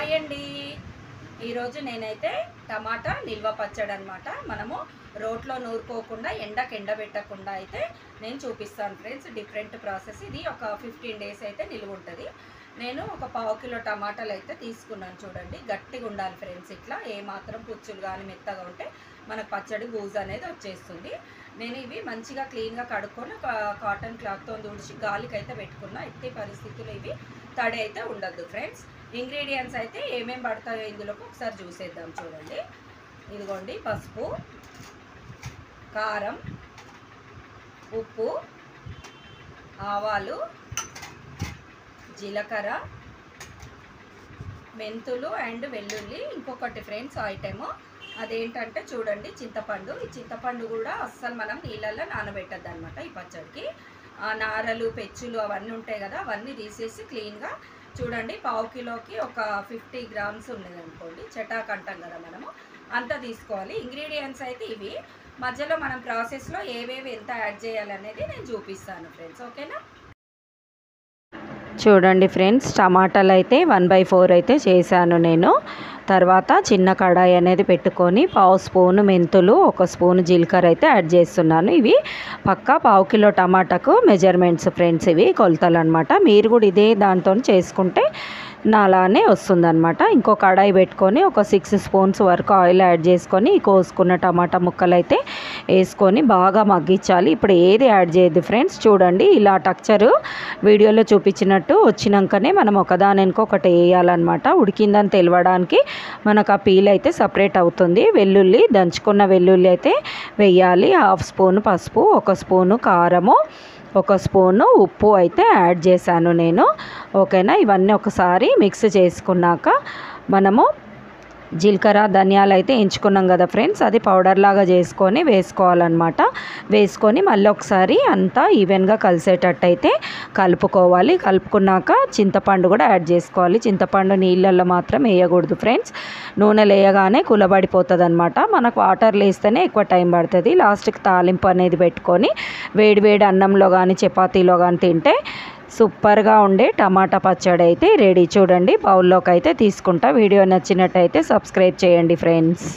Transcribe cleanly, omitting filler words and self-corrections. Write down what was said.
Hi అండి. ఈరోజు నేనైతే టమాటా నిల్వ పచ్చడి అనమాట మనము రోట్లో నూరుకోకుండా ఎండబెట్టకుండా అయితే నేను చూపిస్తాను ఫ్రెండ్స్. డిఫరెంట్ ప్రాసెస్ ఇది. ఒక 15 డేస్ అయితే నిల్వ ఉంటుంది. నేను ఒక 1/2 కిలో టమాటాలు అయితే తీసుకున్నాను. చూడండి, గట్టిగా ఉండాలి ఫ్రెండ్స్. ఇట్లా ఏమాత్రం పుచ్చులు కానీ మెత్తగా ఉంటే మనకు పచ్చడి బూజు అనేది వచ్చేస్తుంది. నేను ఇవి మంచిగా క్లీన్గా కడుక్కొని ఒక కాటన్ క్లాత్తో తుడిచి గాలికి అయితే పెట్టుకున్నా. ఎట్టి పరిస్థితుల్లో ఇవి తడి అయితే ఉండద్దు ఫ్రెండ్స్. ఇంగ్రీడియంట్స్ అయితే ఏమేమి పడతాయో ఇందులోకి ఒకసారి చూసేద్దాం. చూడండి, ఇదిగోండి పసుపు, కారం, ఉప్పు, ఆవాలు, జీలకర్ర, మెంతులు అండ్ వెల్లుల్లి. ఇంకొకటి ఫ్రెండ్స్ ఐటెము అదేంటంటే చూడండి, చింతపండు. ఈ చింతపండు కూడా అస్సలు మనం నీళ్ళల్లో నానబెట్టద్దు అనమాట. ఈ పచ్చడికి నారలు పెచ్చులు అవన్నీ ఉంటాయి కదా, అవన్నీ తీసేసి క్లీన్గా చూడండి 1/2 కిలోకి ఒక 50 గ్రామ్స్ ఉన్నది అనుకోండి. చటాక్ అంటాం కదా మనము, అంతా తీసుకోవాలి. ఇంగ్రీడియంట్స్ అయితే ఇవి. మధ్యలో మనం ప్రాసెస్లో ఏవేవి ఎంత యాడ్ చేయాలనేది నేను చూపిస్తాను ఫ్రెండ్స్. ఓకేనా? చూడండి ఫ్రెండ్స్, టమాటాలు అయితే 1/4 అయితే చేశాను నేను. తర్వాత చిన్న కడాయి అనేది పెట్టుకొని 1/2 స్పూను మెంతులు, 1 స్పూను జీలకర్ర అయితే యాడ్ చేస్తున్నాను. ఇవి పక్కా 1/2 కిలో టమాటాకు మెజర్మెంట్స్ ఫ్రెండ్స్, ఇవి కొలతలు అనమాట. మీరు కూడా ఇదే దాంతో చేసుకుంటే నాలానే వస్తుందన్నమాట. ఇంకో కడాయి పెట్టుకొని ఒక 6 స్పూన్స్ వరకు ఆయిల్ యాడ్ చేసుకొని ఈ కోసుకున్న టమాటా ముక్కలు అయితే వేసుకొని బాగా మగ్గించాలి. ఇప్పుడు ఏది యాడ్ చేయద్దు ఫ్రెండ్స్. చూడండి, ఇలా టెక్స్చరు వీడియోలో చూపించినట్టు వచ్చినాకనే మనం ఒకదాని ఒకటి వేయాలన్నమాట. ఉడికిందని తెలవడానికి మనకు ఆ పీల్ అయితే సపరేట్ అవుతుంది. వెల్లుల్లి, దంచుకున్న వెల్లుల్లి అయితే వేయాలి. 1/2 స్పూను పసుపు, 1 స్పూను కారము, 1 స్పూను ఉప్పు అయితే యాడ్ చేశాను నేను. ఓకేనా? ఇవన్నీ ఒకసారి మిక్స్ చేసుకున్నాక మనము జీలకర్ర ధనియాలు అయితే ఎంచుకున్నాం కదా ఫ్రెండ్స్, అది పౌడర్ లాగా చేసుకొని వేసుకోవాలన్నమాట. వేసుకొని మళ్ళీ ఒకసారి అంతా ఈవెన్గా కలిసేటట్టు అయితే కలుపుకోవాలి. కలుపుకున్నాక చింతపండు కూడా యాడ్ చేసుకోవాలి. చింతపండు నీళ్ళల్లో మాత్రం వేయకూడదు ఫ్రెండ్స్. నూనెలు వేయగానే కులబడిపోతుంది అనమాట. మనకు వాటర్లు వేస్తేనే ఎక్కువ టైం పడుతుంది. లాస్ట్కి తాలింపు అనేది పెట్టుకొని వేడి అన్నంలో కానీ చపాతీలో కానీ తింటే సూపర్గా ఉండే టమాటా పచ్చడి అయితే రెడీ. చూడండి, బౌల్లోకి అయితే తీసుకుంటా. వీడియో నచ్చినట్టయితే సబ్స్క్రైబ్ చేయండి ఫ్రెండ్స్.